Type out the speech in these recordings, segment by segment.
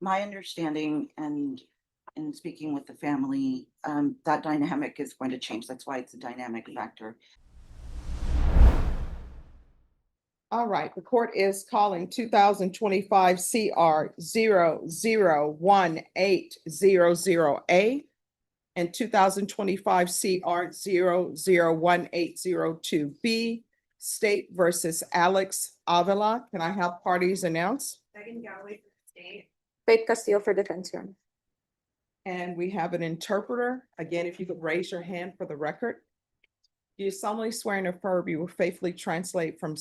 my understanding and in speaking with the family, that dynamic is going to change. That's why it's a dynamic factor. All right, the court is calling 2025 CR 0018008 and 2025 CR 0018002B, State versus Alex Avila. Can I have parties announce? Megan Galloway for the state. Faith Castillo for defense, Your Honor. And we have an interpreter. Again, if you could raise your hand for the record. Do you solemnly swear and affirm you will faithfully translate from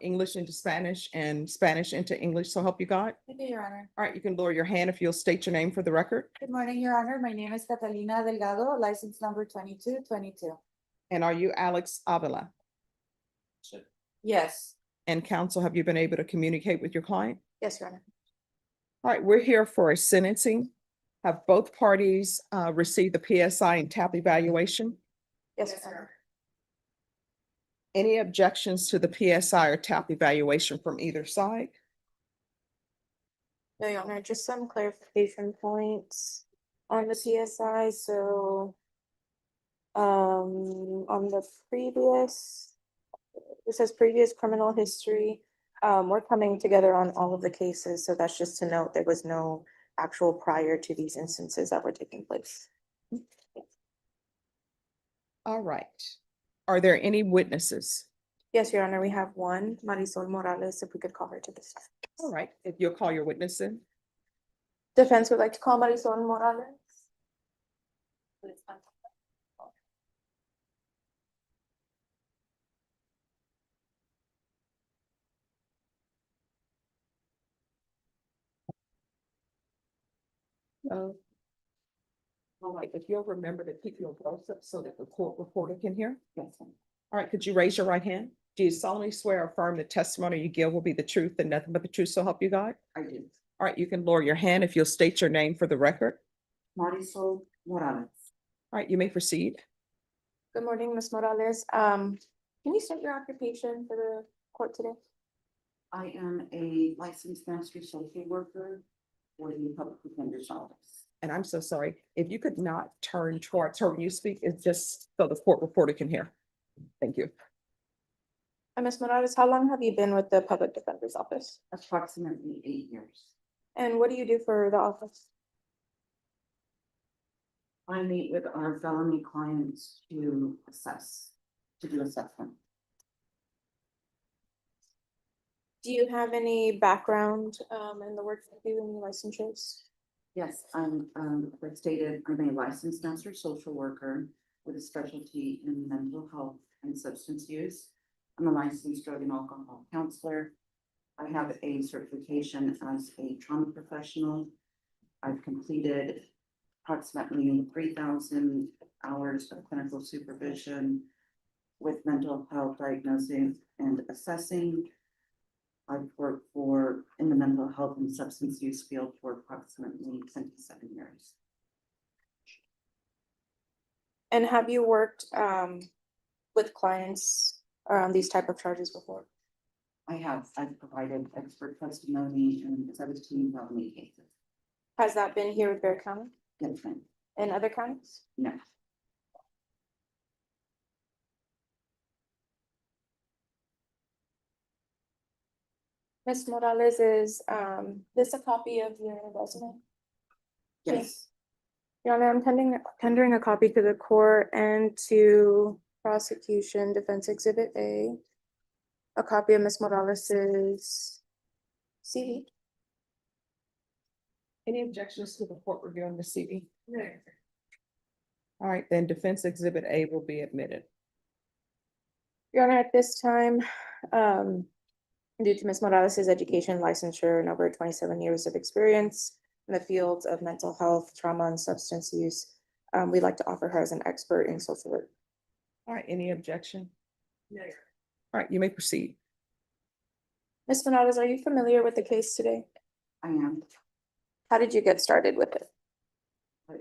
English into Spanish and Spanish into English, so help you God? Thank you, Your Honor. All right, you can lower your hand if you'll state your name for the record. Good morning, Your Honor. My name is Catalina Delgado, license number 2222. And are you Alex Avila? Yes. And counsel, have you been able to communicate with your client? Yes, Your Honor. All right, we're here for a sentencing. Have both parties received the PSI and TAP evaluation? Yes, Your Honor. Any objections to the PSI or TAP evaluation from either side? No, Your Honor, just some clarification points on the PSI. So on the previous, it says previous criminal history. We're coming together on all of the cases, so that's just to note there was no actual prior to these instances that were taking place. All right. Are there any witnesses? Yes, Your Honor, we have one, Marisol Morales, if we could call her to this. All right, if you'll call your witness in. Defense would like to call Marisol Morales. All right, if you'll remember to keep your voice up so that the court reporter can hear. Yes, ma'am. All right, could you raise your right hand? Do you solemnly swear or affirm the testimony you give will be the truth and nothing but the truth, so help you God? I do. All right, you can lower your hand if you'll state your name for the record. Marisol Morales. All right, you may proceed. Good morning, Ms. Morales. Can you state your occupation for the court today? I am a licensed master social worker for the public defender's office. And I'm so sorry, if you could not turn towards her when you speak, it's just so the court reporter can hear. Thank you. And Ms. Morales, how long have you been with the public defender's office? Approximately 8 years. And what do you do for the office? I meet with our felony clients to do assessment. Do you have any background in the work you do in your licensures? Yes, like stated, I'm a licensed master social worker with a specialty in mental health and substance use. I'm a licensed drug and alcohol counselor. I have a certification as a trauma professional. I've completed approximately 3,000 hours of clinical supervision with mental health diagnosing and assessing. I've worked in the mental health and substance use field for approximately 27 years. And have you worked with clients around these type of charges before? I've provided expert testimony in 17 felony cases. Has that been here with Bear County Yes, ma'am. and other counties? No. Ms. Morales, is this a copy of your resume? Yes. Your Honor, I'm tendering a copy to the court and to prosecution defense exhibit A copy of Ms. Morales's CV. Any objections to the court reviewing the CV? No. All right, then defense exhibit A will be admitted. Your Honor, at this time, due to Ms. Morales's education, licensure, and over 27 years of experience in the fields of mental health, trauma, and substance use, we'd like to offer her as an expert in social work. All right, any objection? No. All right, you may proceed. Ms. Morales, are you familiar with the case today? I am. How did you get started with it?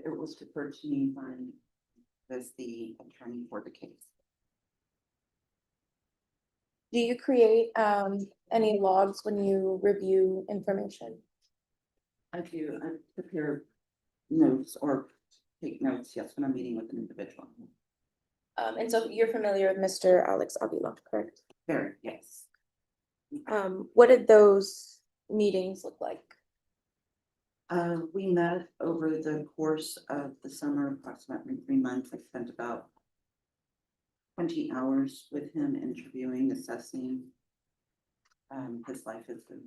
It was deferred to me by the attorney for the case. Do you create any logs when you review information? I do, I prepare notes or take notes, yes, when I'm meeting with an individual. And so you're familiar with Mr. Alex Avila, correct? Very, yes. What did those meetings look like? We met over the course of the summer, approximately 3 months. I spent about 20 hours with him, interviewing, assessing his life history.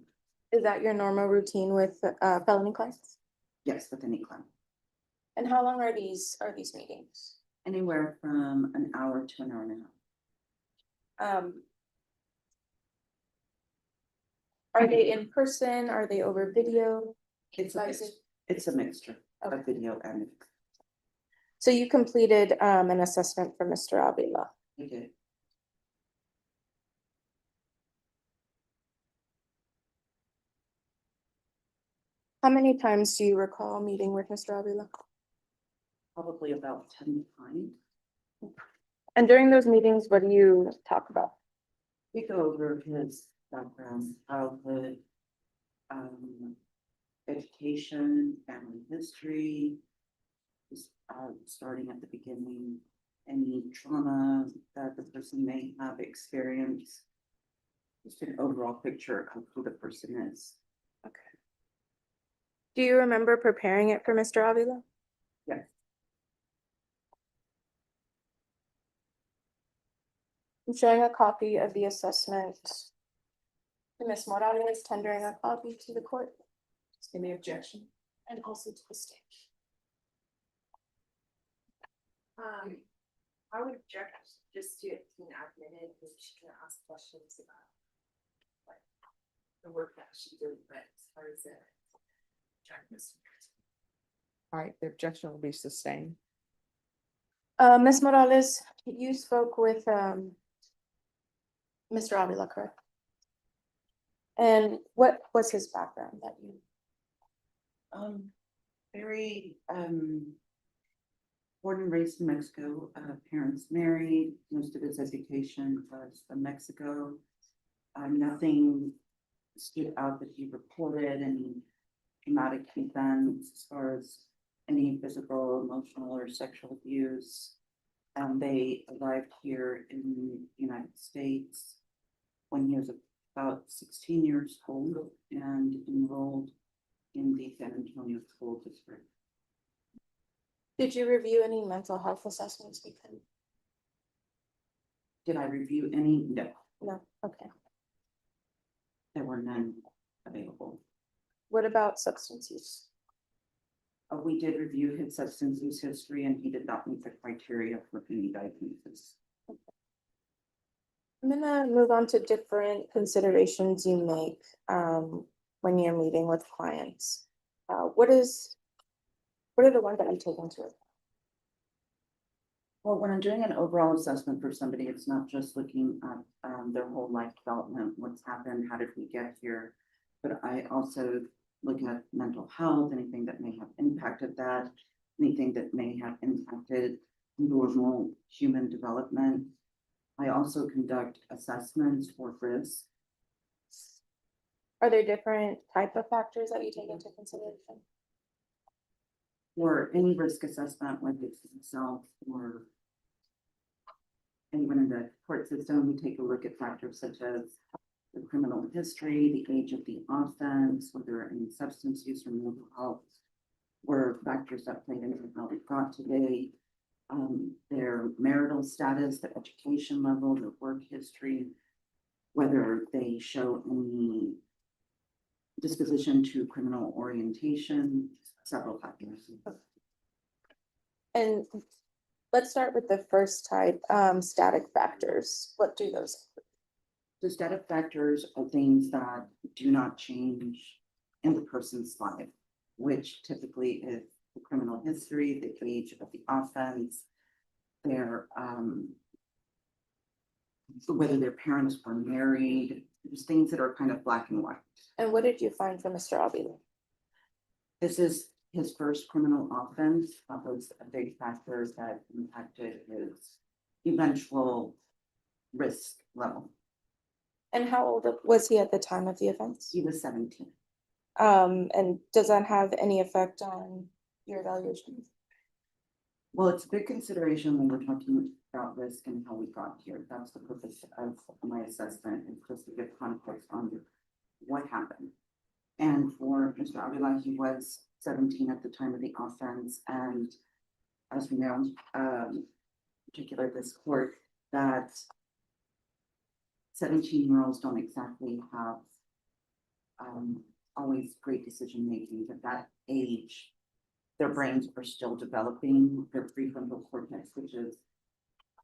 Is that your normal routine with felony clients? Yes, with any client. And how long are these meetings? Anywhere from an hour to an hour and a half. Are they in person? Are they over video? It's a, Like, mix- it's a mixture Okay. of video and So you completed an assessment for Mr. Avila. I did. How many times do you recall meeting with Mr. Avila? Probably about 10 times. And during those meetings, what do you talk about? We go over his background, childhood, education, family history, just, starting at the beginning, any trauma that the person may have experienced. Just an overall picture of who the person is. Okay. Do you remember preparing it for Mr. Avila? Yes. I'm showing a copy of the assessment. Ms. Morales is tendering a copy to the court Any objection? and also to the stage. I would object just to it being admitted, and she can ask questions about like the work that she did, but as far as it. All right, the objection will be sustained. Ms. Morales, you spoke with Mr. Avila, correct? And what was his background that you? Very, born and raised in Mexico, parents married, most of his education was from Mexico. Nothing stood out that he reported, any traumatic events as far as any physical, emotional, or sexual abuse. They arrived here in the United States when he was about 16 years old and enrolled in the San Antonio School District. Did you review any mental health assessments with him? Did I review any? No, No, okay. there were none available. What about substance use? We did review his substance use history and he did not meet the criteria for any diagnosis. I'm gonna move on to different considerations you make when you're meeting with clients. What are the ones that you take into it? Well, when I'm doing an overall assessment for somebody, it's not just looking at their whole life development, what's happened, how did we get here? But I also look at mental health, anything that may have impacted that, anything that may have impacted normal human development. I also conduct assessments for risk. Are there different type of factors that you take into consideration? For any risk assessment, whether it's myself or anyone in the court system, we take a look at factors such as the criminal history, the age of the offense, whether any substance use or mental health were factors that played into how they got today, their marital status, their education level, their work history, whether they show any disposition to criminal orientation, several factors. And let's start with the first type, static factors. What do those? The static factors are things that do not change in the person's life, which typically is the criminal history, the age of the offense, their whether their parents were married, just things that are kind of black and white. And what did you find for Mr. Avila? This is his first criminal offense. That was a big factor that impacted his eventual risk level. And how old was he at the time of the offense? He was 17. And does that have any effect on your evaluation? Well, it's a big consideration when we're talking about risk and how we got here. That's the purpose of my assessment, is just to give context on what happened. And for Mr. Avila, he was 17 at the time of the offense, and as we know, particular this court, that 17-year-olds don't exactly have always great decision making. At that age, their brains are still developing. Their prefrontal cortex, which is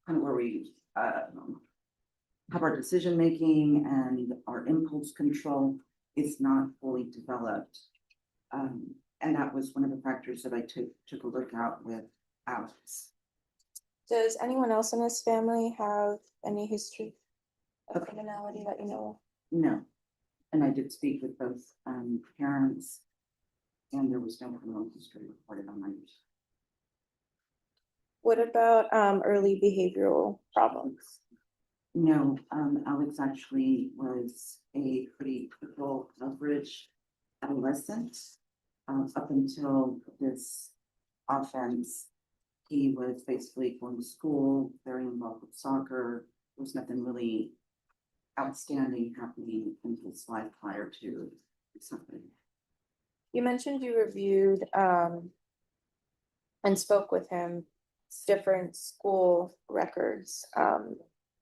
kind of where we have our decision making and our impulse control, is not fully developed. And that was one of the factors that I took a look at with Alex. Does anyone else in his family have any history of criminality that you know of? No, and I did speak with both parents, and there was no criminal history reported on minors. What about early behavioral problems? No, Alex actually was a pretty typical average adolescent. Up until this offense, he was basically going to school, very involved with soccer. There was nothing really outstanding happening in his life prior to something. You mentioned you reviewed and spoke with him different school records.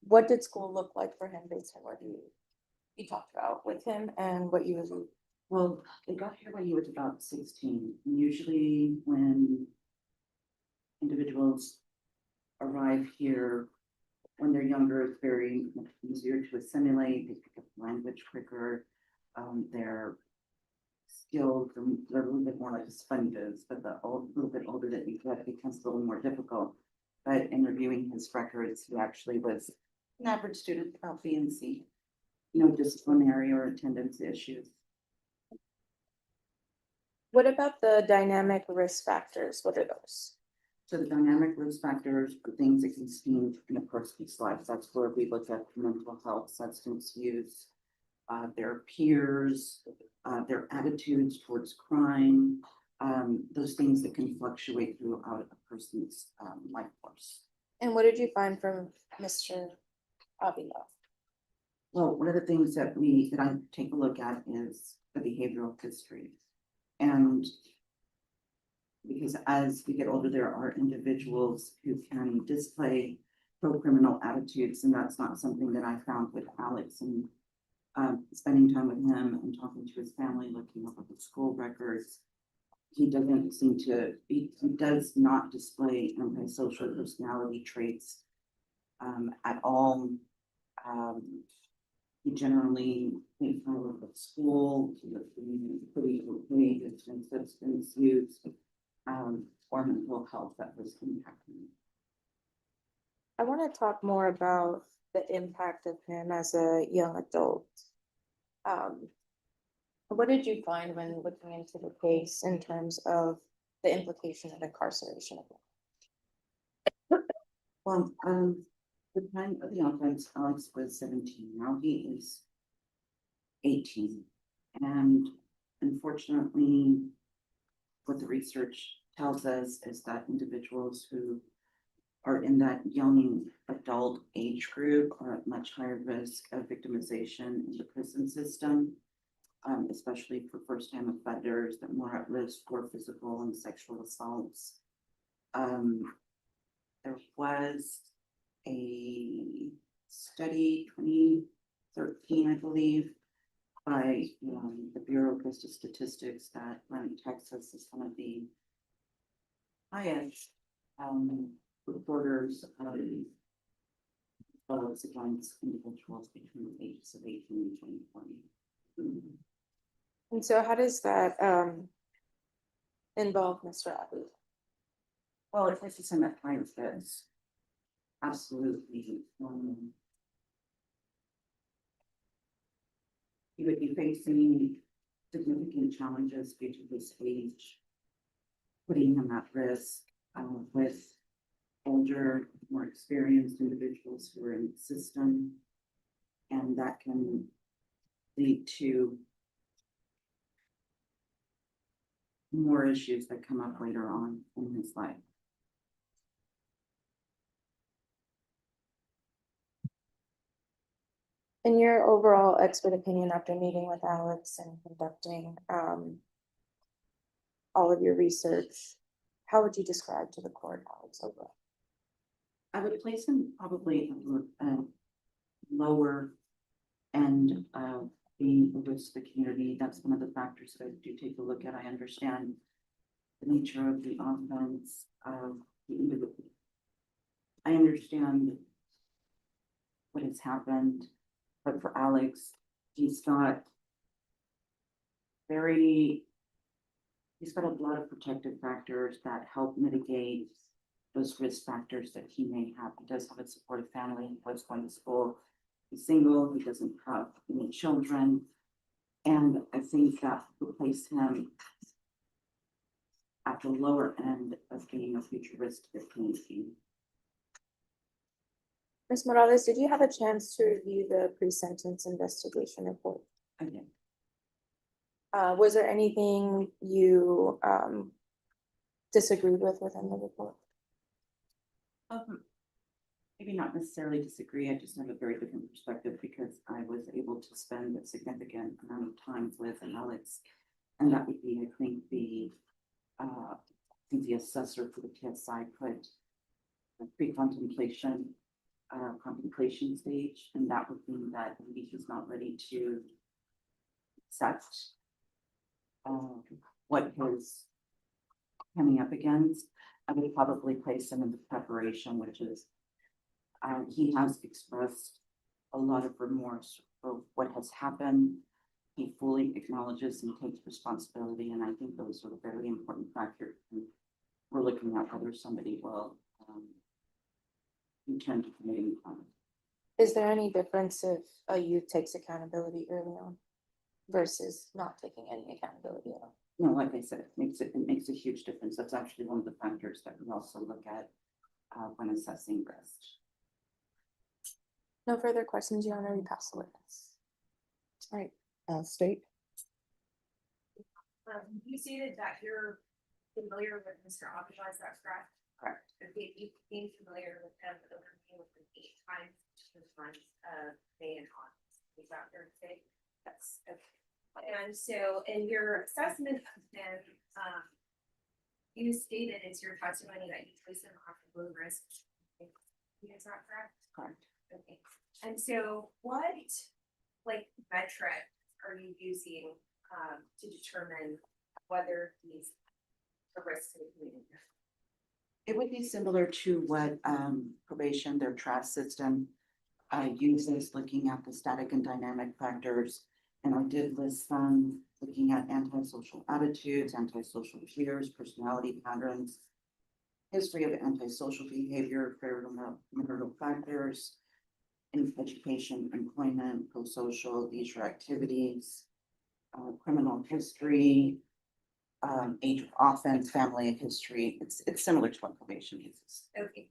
What did school look like for him based on what you talked about with him and what you reviewed? Well, they got here when he was about 16. Usually when individuals arrive here when they're younger, it's very much easier to assimilate. They pick up language quicker. Their skills, they're a little bit more like sponges, but little bit older that you get becomes a little more difficult. But in reviewing his records, he actually was an average student, about B and C. No disciplinary or attendance issues. What about the dynamic risk factors? What are those? So the dynamic risk factors are things that can see in a person's life. That's where we look at mental health, substance use, their peers, their attitudes towards crime, those things that can fluctuate throughout a person's life course. And what did you find from Mr. Avila? Well, one of the things that I take a look at is the behavioral history. And because as we get older, there are individuals who can display pro-criminal attitudes, and that's not something that I found with Alex. And spending time with him and talking to his family, looking over the school records, he does not display antisocial personality traits at all. He generally thinks of school, pretty okay, and substance use, or mental health that was impacting. I want to talk more about the impact of him as a young adult. What did you find when looking into the case in terms of the implication of incarceration? Well, the time of the offense, Alex was 17. Now he is 18. And unfortunately, what the research tells us is that individuals who are in that young adult age group are at much higher risk of victimization in the prison system, especially for first-time offenders, that more at risk for physical and sexual assaults. There was a study 2013, I believe, by the Bureau of Statistics that Atlantic Texas is one of the highest reporters of violence against individuals between the ages of 18 and 20. And so how does that involve Mr. Avila? Well, it places him at high risk. Absolutely. He would be facing significant challenges due to his age, putting him at risk with older, more experienced individuals who are in the system. And that can lead to more issues that come up later on in his life. In your overall expert opinion after meeting with Alex and conducting all of your research, how would you describe to the court Alex overall? I would place him probably lower end of being a risk to the community. That's one of the factors that I do take a look at. I understand the nature of the offense of the individual. I understand what has happened, but for Alex, he's got a lot of protective factors that help mitigate those risk factors that he may have. He does have a supportive family, he was going to school, he's single, he doesn't have any children. And I think that would place him at the lower end of being a future risk to the community. Ms. Morales, did you have a chance to review the pre-sentence investigation report? Again, Was there anything you disagreed with within the report? maybe not necessarily disagree, I just have a very different perspective because I was able to spend a significant amount of time with Alex. And that would be, I think, the assessor for the PSI put a pre-contemplation, contemplation stage, and that would mean that maybe he's not ready to accept what is coming up against. I would probably place him in the preparation, which is he has expressed a lot of remorse for what has happened. He fully acknowledges and takes responsibility, and I think those are very important factors. We're looking at whether somebody will return to committing crime. Is there any difference if a youth takes accountability early on versus not taking any accountability at all? No, like I said, it makes a huge difference. That's actually one of the factors that we also look at when assessing risk. No further questions, Your Honor. We pass the witness. All right, State. You stated that you're familiar with Mr. Abijah, is that correct? Correct. Okay, you became familiar with him over with him 8 times in the months of May and August. Is that fair to say? Yes. Okay. And so in your assessment of him, you stated it's your testimony that you place him off of low risk. Is that correct? Correct. Okay. And so what metric are you using to determine whether he's a risk to the community? It would be similar to what probation, their trust system uses, looking at the static and dynamic factors. And I did list some looking at antisocial attitudes, antisocial peers, personality patterns, history of antisocial behavior, marital factors, in education, employment, pro-social, leisure activities, criminal history, age of offense, family history. It's similar to what probation uses. Okay.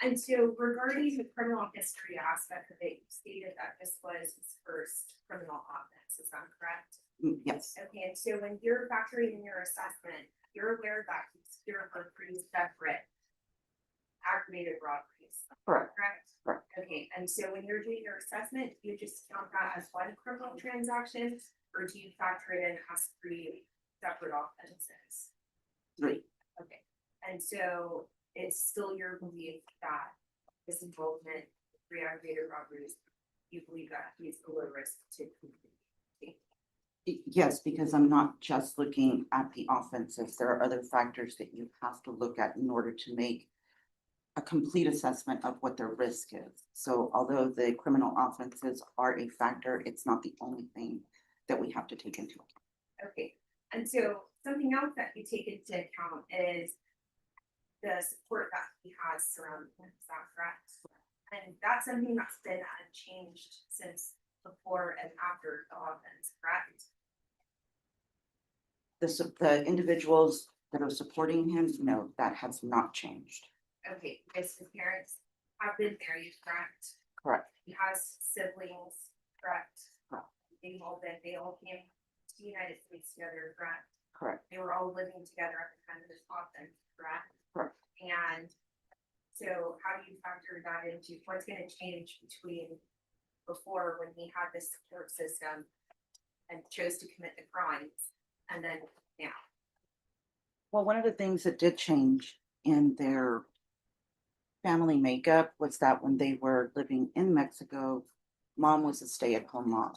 And so regarding the criminal history aspect of it, you stated that this was his first criminal offense, is that correct? Yes, Okay, and so when you're factoring in your assessment, you're aware that he's here for 3 separate aggravated robberies. correct. Correct? Correct. Okay, and so when you're doing your assessment, you just count that as one criminal transaction, or do you factor it in as 3 separate offenses? 3. Okay, and so it's still your belief that this involvement, 3 aggravated robberies, you believe that he's a low risk to community? Yes, because I'm not just looking at the offenses. There are other factors that you have to look at in order to make a complete assessment of what their risk is. So although the criminal offenses are a factor, it's not the only thing that we have to take into account. Okay, and so something else that you take into account is the support that he has surrounding him, is that correct? And that's something that's been unchanged since before and after the offense, correct? The individuals that are supporting him, no, that has not changed. Okay, his parents have been married, correct? Correct. He has siblings, correct? Correct. They all came to the United States together, correct? Correct, They were all living together at the time of this offense, correct? correct. And so how do you factor that into what's gonna change between before when he had this support system and chose to commit the crimes and then now? Well, one of the things that did change in their family makeup was that when they were living in Mexico, mom was a stay-at-home mom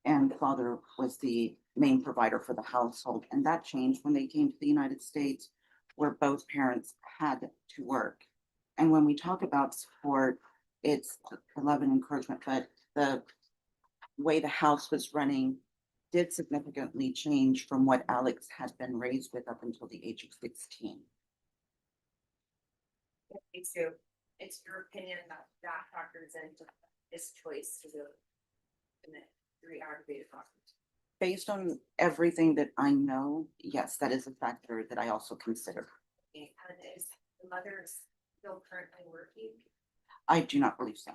and father was the main provider for the household. And that changed when they came to the United States, where both parents had to work. And when we talk about support, it's love and encouragement, but the way the house was running did significantly change from what Alex had been raised with up until the age of 16. Okay, so it's your opinion that that factors into his choice to go commit 3 aggravated robberies? Based on everything that I know, yes, that is a factor that I also consider. And is the mother still currently working? I do not believe so.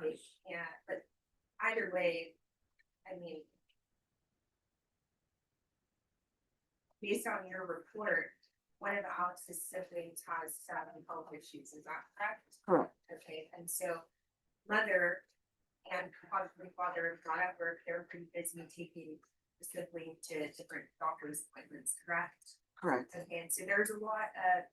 Okay, yeah, but either way, I mean. Based on your report, one of Alex's siblings has some health issues, is that correct? Correct. Okay, and so mother and possibly father got at work, they're pretty busy taking the sibling to different doctor's appointments, correct? Correct. Okay, and so there's a lot of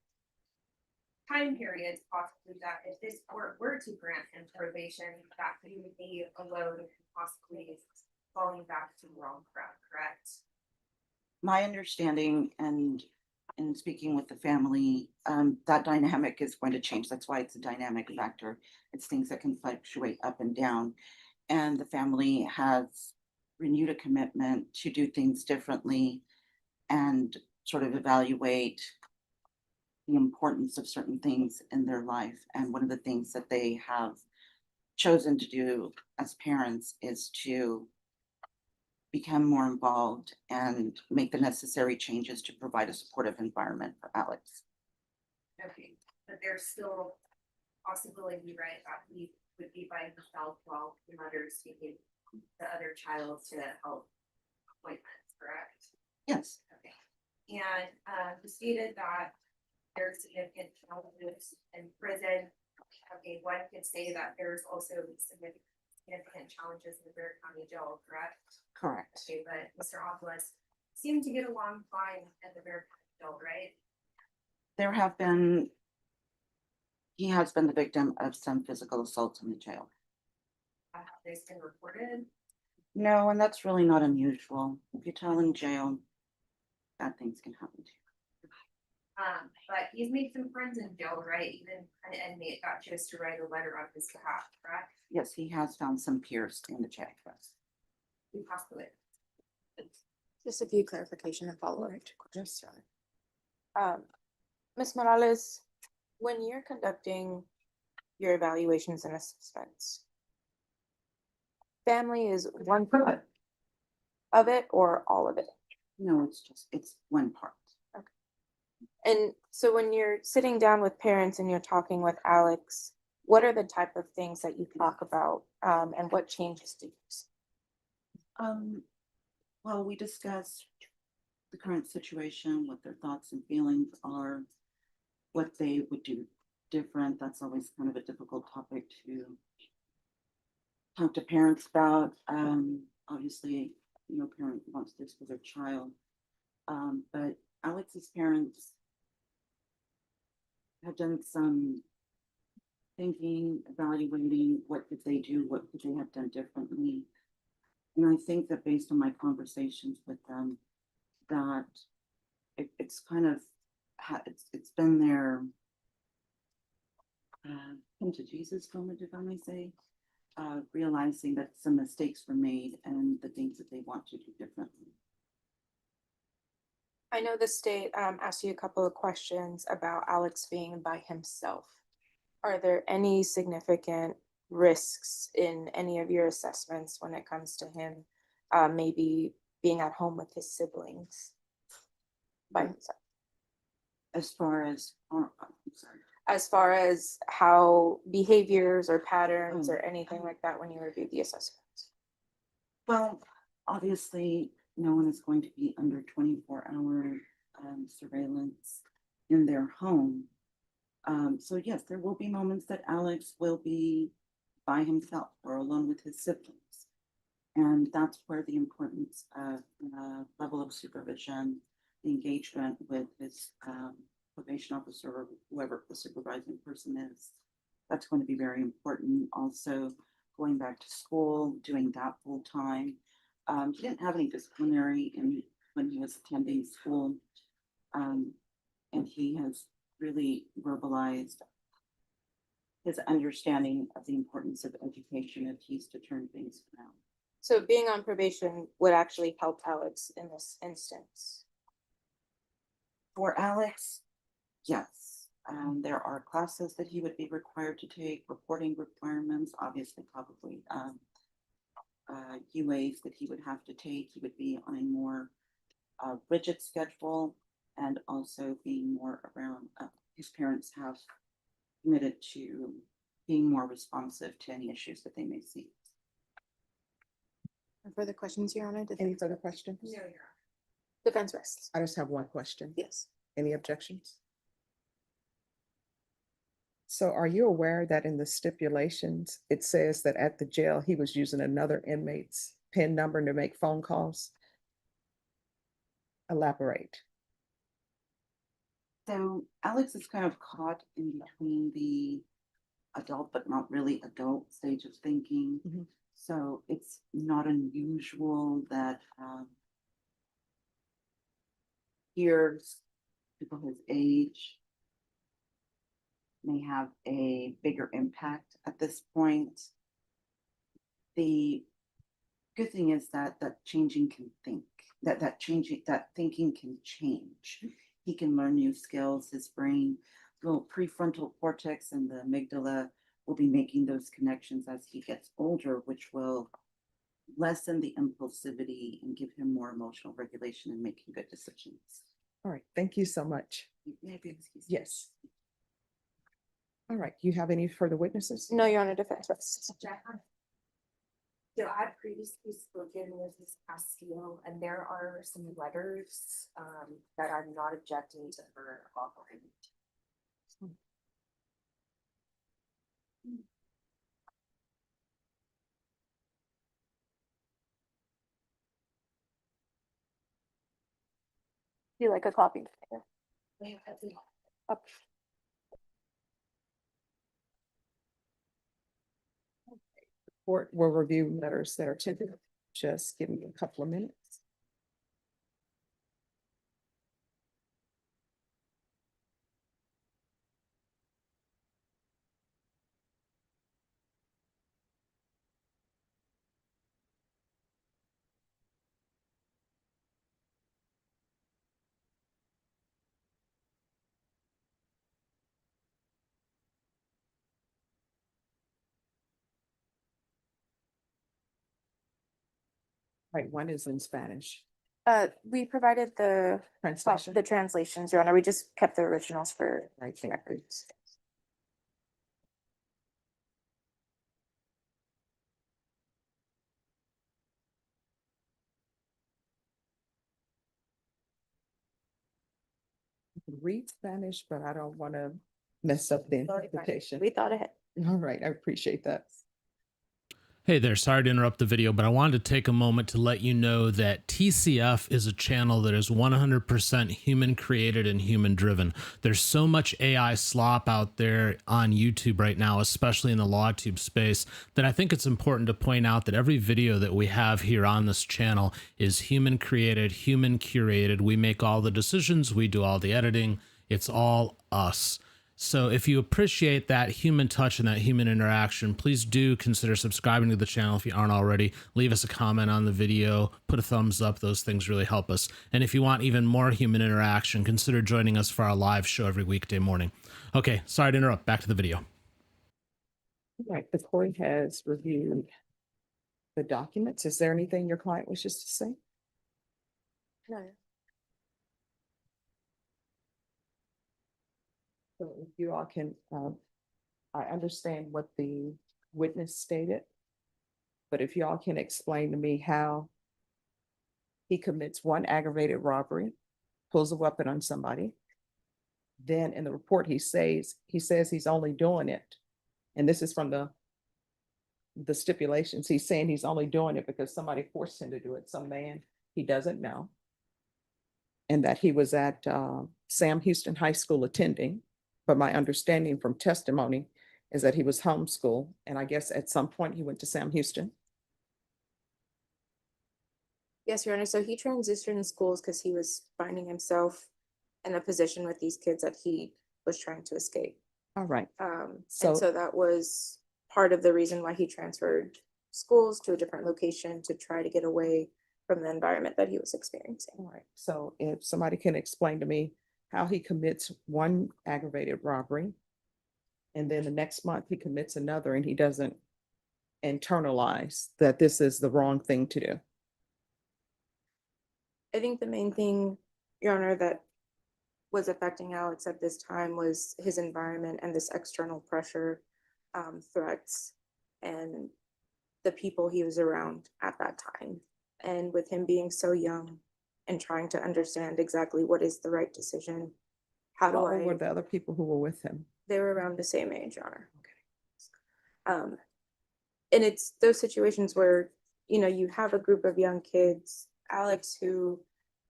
time periods possibly that if this court were to grant him probation, that he would be alone and possibly falling back to the wrong crowd, correct? My understanding and in speaking with the family, that dynamic is going to change. That's why it's a dynamic factor. It's things that can fluctuate up and down. And the family has renewed a commitment to do things differently and sort of evaluate the importance of certain things in their life. And one of the things that they have chosen to do as parents is to become more involved and make the necessary changes to provide a supportive environment for Alex. Okay, but there's still possibility, right, that he would be by himself while the mother's taking the other child to health appointments, correct? Yes, Okay, and you stated that there's significant challenges in prison. Okay, one could say that there's also significant challenges in the Bexar County Jail, correct? correct. Okay, but Mr. Oculus seemed to get along fine at the Bexar County Jail, right? There have been, he has been the victim of some physical assaults in the jail. Have they been reported? No, and that's really not unusual. If you tell in jail, bad things can happen to you. But he's made some friends in jail, right? Even an inmate got chose to write a letter on his behalf, correct? Yes, he has found some peers in the jail. We possibly. Just a few clarification and follow-up. Yes, sir. Ms. Morales, when you're conducting your evaluations and assessments, family is one part of it or all of it? No, it's one part. And so when you're sitting down with parents and you're talking with Alex, what are the type of things that you talk about, and what changes do you see? Well, we discussed the current situation, what their thoughts and feelings are, what they would do different. That's always kind of a difficult topic to talk to parents about. Obviously, no parent wants this for their child. But Alex's parents have done some thinking, evaluating what did they do, what could they have done differently. And I think that based on my conversations with them, that it's kind of, it's been their come to Jesus moment, if I may say, realizing that some mistakes were made and the things that they want to do differently. I know the state asked you a couple of questions about Alex being by himself. Are there any significant risks in any of your assessments when it comes to him maybe being at home with his siblings by himself? As far as, I'm sorry. As far as how behaviors or patterns or anything like that when you review the assessments? Well, obviously, no one is going to be under 24-hour surveillance in their home. So yes, there will be moments that Alex will be by himself or alone with his siblings. And that's where the importance of level of supervision, the engagement with his probation officer or whoever the supervising person is. That's going to be very important. Also, going back to school, doing that full time. He didn't have any disciplinary when he was attending school. And he has really verbalized his understanding of the importance of education if he's to turn things around. So being on probation would actually help Alex in this instance. For Alex, yes, there are classes that he would be required to take, reporting requirements, obviously probably UAs that he would have to take. He would be on a more rigid schedule and also being more around, his parents have committed to being more responsive to any issues that they may see. Further questions, Your Honor? Any further questions? No, Your Defense rests. I just have one question. Yes. Any objections? So are you aware that in the stipulations, it says that at the jail, he was using another inmate's PIN number to make phone calls? Elaborate. So Alex is kind of caught in between the adult but not really adult stage of thinking. Mhm. So it's not unusual that peers, people his age, may have a bigger impact at this point. The good thing is that changing can think, that thinking can change. He can learn new skills. His brain, the little prefrontal cortex and the amygdala will be making those connections as he gets older, which will lessen the impulsivity and give him more emotional regulation and making good decisions. All right, thank you so much. Maybe excuse me. Yes. All right, you have any further witnesses? No, Your Honor, defense rests. Honor. So I previously spoken with Ms. Castillo, and there are some letters that I'm not objecting to her offering. Do you like a copy? Up. Court will review letters that are typical. Just give me a couple of minutes. Right, one is in Spanish. We provided the Translation. translations, Your Honor. We just kept the originals for Right, thank you. records. I can read Spanish, but I don't want to mess up the interpretation. We thought ahead. All right, I appreciate that. Hey there, sorry to interrupt the video, but I wanted to take a moment to let you know that TCF is a channel that is 100% human created and human driven. There's so much AI slop out there on YouTube right now, especially in the LawTube space, that I think it's important to point out that every video that we have here on this channel is human created, human curated. We make all the decisions, we do all the editing, it's all us. So if you appreciate that human touch and that human interaction, please do consider subscribing to the channel if you aren't already. Leave us a comment on the video, put a thumbs up. Those things really help us. And if you want even more human interaction, consider joining us for our live show every weekday morning. Okay, sorry to interrupt. Back to the video. All right, the court has reviewed the documents. Is there anything your client wishes to say? No. So if you all can, I understand what the witness stated, but if y'all can explain to me how He commits one aggravated robbery, pulls a weapon on somebody. Then in the report, he says he's only doing it. And this is from the stipulations. He's saying he's only doing it because somebody forced him to do it, some man he doesn't know. And that he was at Sam Houston High School attending. But my understanding from testimony is that he was homeschooled. And I guess at some point he went to Sam Houston. Yes, Your Honor. So he transitioned schools because he was finding himself in a position with these kids that he was trying to escape. All right. And So- so that was part of the reason why he transferred schools to a different location to try to get away from the environment that he was experiencing. All right. So if somebody can explain to me how he commits one aggravated robbery, and then the next month he commits another and he doesn't internalize that this is the wrong thing to do. I think the main thing, Your Honor, that was affecting Alex at this time was his environment and this external pressure, threats, and the people he was around at that time. And with him being so young and trying to understand exactly what is the right decision, how do How old were I, the other people who were with him? they were around the same age, Your Honor. And it's those situations where, you know, you have a group of young kids, Alex, who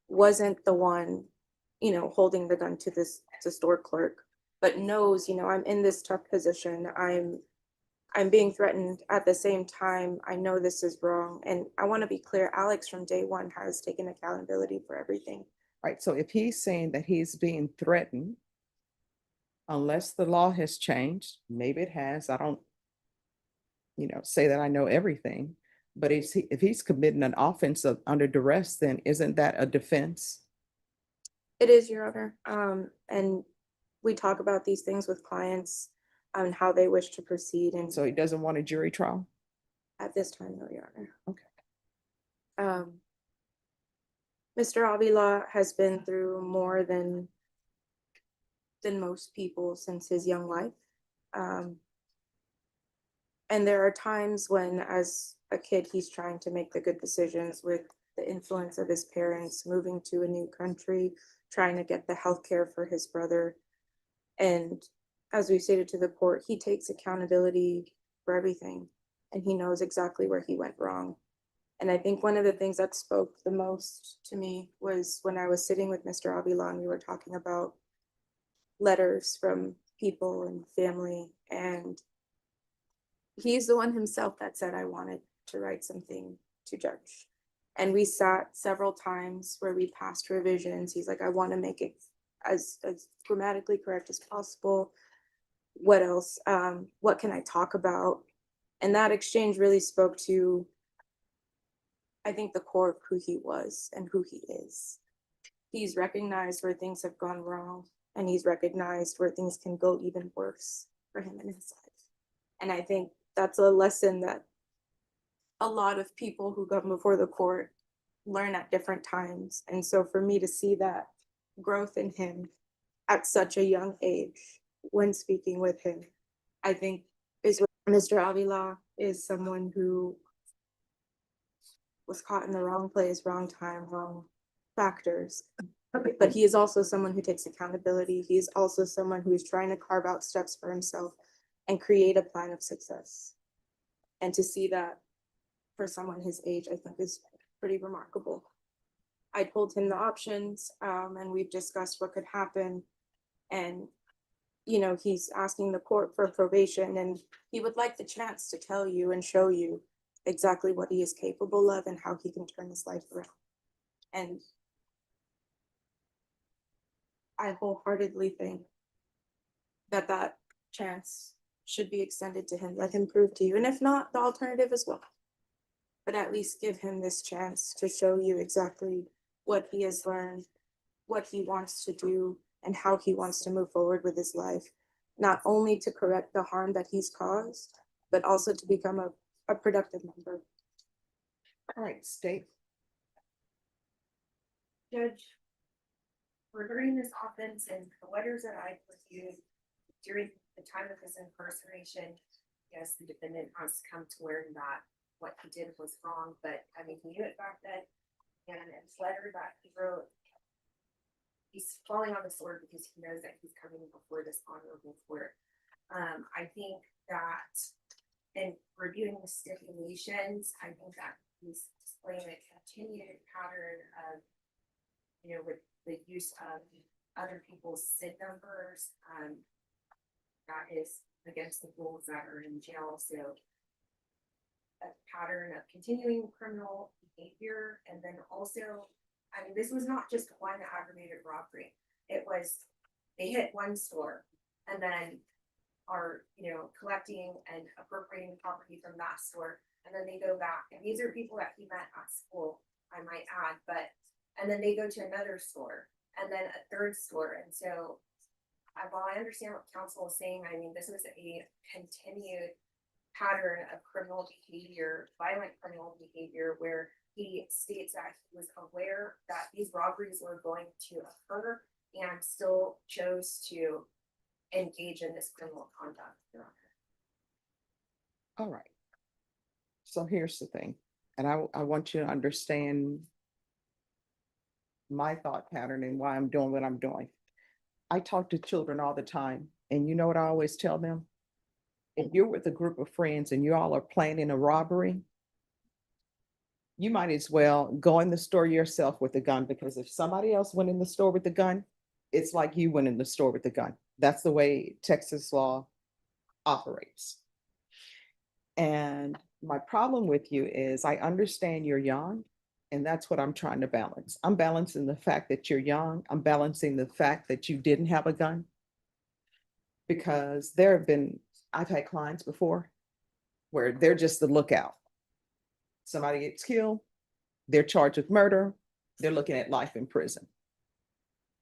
wasn't the one, you know, holding the gun to the store clerk, but knows, you know, I'm in this tough position. I'm being threatened. At the same time, I know this is wrong. And I want to be clear, Alex from day one has taken accountability for everything. Right. So if he's saying that he's being threatened, unless the law has changed, maybe it has, I don't, say that I know everything, but if he's committing an offense under duress, then isn't that a defense? It is, Your Honor. And we talk about these things with clients on how they wish to proceed. And So he doesn't want a jury trial? at this time, no, Your Honor. Okay. Mr. Avila has been through more than most people since his young life. And there are times when, as a kid, he's trying to make the good decisions with the influence of his parents, moving to a new country, trying to get the health care for his brother. And as we stated to the court, he takes accountability for everything, and he knows exactly where he went wrong. And I think one of the things that spoke the most to me was when I was sitting with Mr. Avila and we were talking about letters from people and family, and he's the one himself that said, I wanted to write something to Judge. And we sat several times where we passed revisions. He's like, I want to make it as grammatically correct as possible. What else? What can I talk about? And that exchange really spoke to, I think, the core of who he was and who he is. He's recognized where things have gone wrong, and he's recognized where things can go even worse for him in his life. And I think that's a lesson that a lot of people who come before the court learn at different times. And so for me to see that growth in him at such a young age when speaking with him, I think is what Mr. Avila is someone who was caught in the wrong place, wrong time, wrong factors. But he is also someone who takes accountability. He is also someone who is trying to carve out steps for himself and create a plan of success. And to see that for someone his age, I think is pretty remarkable. I told him the options, and we've discussed what could happen. And, he's asking the court for probation, and he would like the chance to tell you and show you exactly what he is capable of and how he can turn his life around. And I wholeheartedly think that that chance should be extended to him. Let him prove to you. And if not, the alternative as well. But at least give him this chance to show you exactly what he has learned, what he wants to do, and how he wants to move forward with his life. Not only to correct the harm that he's caused, but also to become a productive member. All right, state. Judge, regarding this offense and the letters that I reviewed during the time of his incarceration, yes, the defendant has come to learn that what he did was wrong, but I mean, he knew it back then. And in his letter that he wrote, he's falling on the sword because he knows that he's coming before this honorable court. I think that in reviewing the stipulations, I think that he's displaying a continued pattern of, with the use of other people's SID numbers, that is against the rules that are in jail, so a pattern of continuing criminal behavior, and then also, this was not just one aggravated robbery. It was, they hit one store and then are, collecting and appropriating property from that store, and then they go back, and these are people that he met at school, I might add, and then they go to another store, and then a third store, and so while I understand what counsel is saying, this was a continued pattern of criminal behavior, violent criminal behavior, where he states that he was aware that these robberies were going to occur and still chose to engage in this criminal conduct, Your Honor. All right. So here's the thing, and I want you to understand my thought pattern and why I'm doing what I'm doing. I talk to children all the time, and you know what I always tell them? If you're with a group of friends and you all are planning a robbery, you might as well go in the store yourself with a gun, because if somebody else went in the store with a gun, it's like you went in the store with a gun. That's the way Texas law operates. And my problem with you is I understand you're young, and that's what I'm trying to balance. I'm balancing the fact that you're young. I'm balancing the fact that you didn't have a gun. Because I've had clients before where they're just the lookout. Somebody gets killed, they're charged with murder, they're looking at life in prison.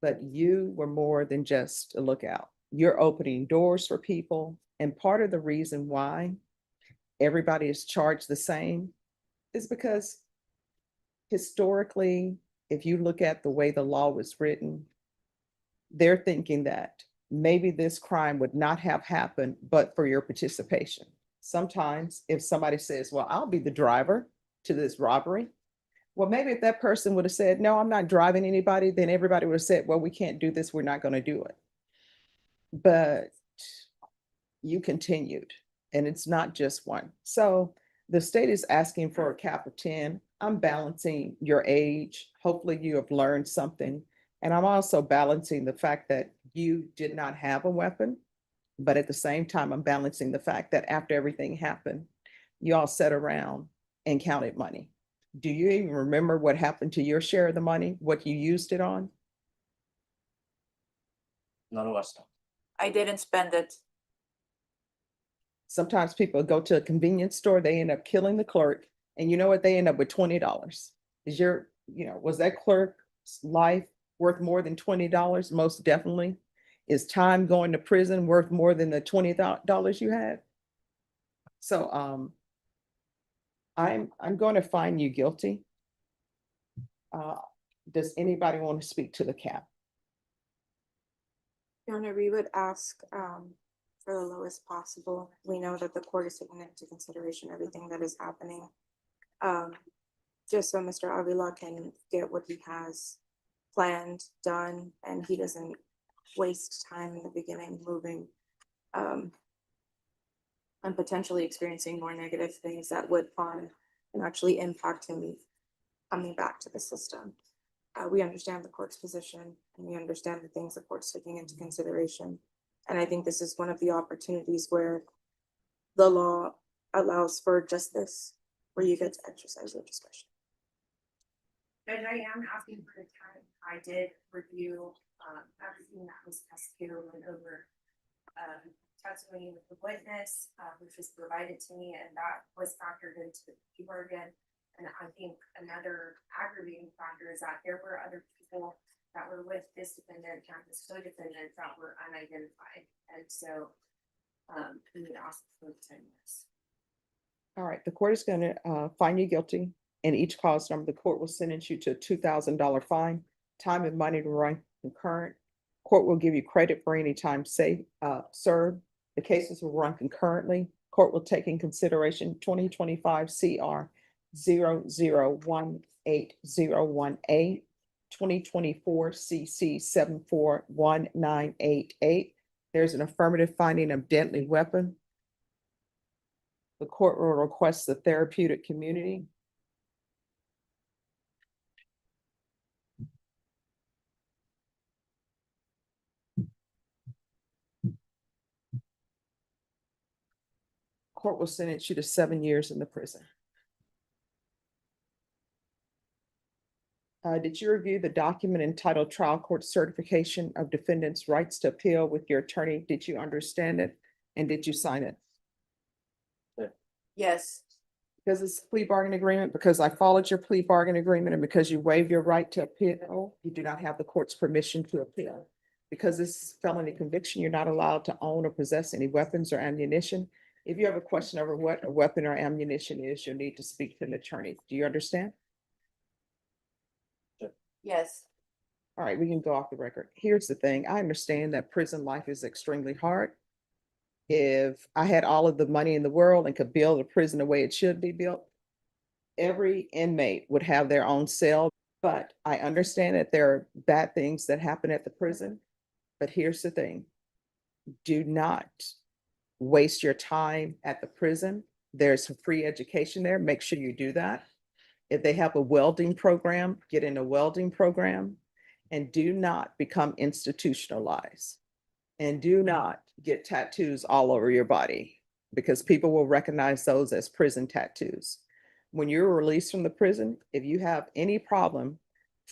But you were more than just a lookout. You're opening doors for people. And part of the reason why everybody is charged the same is because historically, if you look at the way the law was written, they're thinking that maybe this crime would not have happened but for your participation. Sometimes if somebody says, well, I'll be the driver to this robbery. Well, maybe if that person would have said, no, I'm not driving anybody, then everybody would have said, well, we can't do this. We're not going to do it. But you continued, and it's not just one. So the state is asking for a cap of 10. I'm balancing your age. Hopefully you have learned something. And I'm also balancing the fact that you did not have a weapon. But at the same time, I'm balancing the fact that after everything happened, you all sat around and counted money. Do you even remember what happened to your share of the money, what you used it on? No lo gastó. I didn't spend it. Sometimes people go to a convenience store, they end up killing the clerk, and you know what? They end up with $20. Was that clerk's life worth more than $20? Most definitely. Is time going to prison worth more than the $20 you had? So I'm going to find you guilty. Does anybody want to speak to the cap? Your Honor, we would ask for the lowest possible. We know that the court is taking into consideration everything that is happening. Just so Mr. Avila can get what he has planned, done, and he doesn't waste time in the beginning moving and potentially experiencing more negative things that would harm and actually impact him coming back to the system. We understand the court's position, and we understand the things the court's taking into consideration. And I think this is one of the opportunities where the law allows for justice, where you get to exercise your discretion. But I am asking for the time. I did review everything that was prosecuted, went over testimony with the witness, which was provided to me, and that was factored into the plea bargain. And I think another aggravating factor is that there were other people that were with this defendant and this co-defendant that were unidentified. And so we would ask for 10 years. All right, the court is going to find you guilty. In each cause number, the court will sentence you to a $2,000 fine. Time and money to run concurrent. Court will give you credit for any time served. The cases will run concurrently. Court will take in consideration 2025 CR 001 68018, 2024 CC 741988. There's an affirmative finding of deadly weapon. The court will request the therapeutic community. Court will sentence you to 7 years in the prison. Did you review the document entitled Trial Court Certification of Defendant's Rights to Appeal with your attorney? Did you understand it? And did you sign it? Yes. Because it's a plea bargain agreement, because I followed your plea bargain agreement, and because you waived your right to appeal, you do not have the court's permission to appeal. Because this is felony conviction, you're not allowed to own or possess any weapons or ammunition. If you have a question over what a weapon or ammunition is, you'll need to speak to an attorney. Do you understand? Yes. All right, we can go off the record. Here's the thing. I understand that prison life is extremely hard. If I had all of the money in the world and could build a prison the way it should be built, every inmate would have their own cell. But I understand that there are bad things that happen at the prison. But here's the thing. Do not waste your time at the prison. There's some free education there. Make sure you do that. If they have a welding program, get in a welding program, and do not become institutionalized. And do not get tattoos all over your body, because people will recognize those as prison tattoos. When you're released from the prison, if you have any problem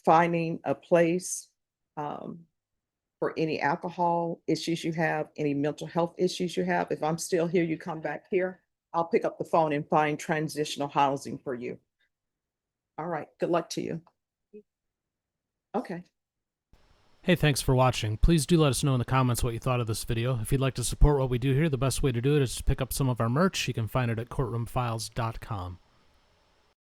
finding a place for any alcohol issues you have, any mental health issues you have, if I'm still here, you come back here, I'll pick up the phone and find transitional housing for you. All right, good luck to you. Okay. Hey, thanks for watching. Please do let us know in the comments what you thought of this video. If you'd like to support what we do here, the best way to do it is to pick up some of our merch. You can find it at courtroomfiles.com.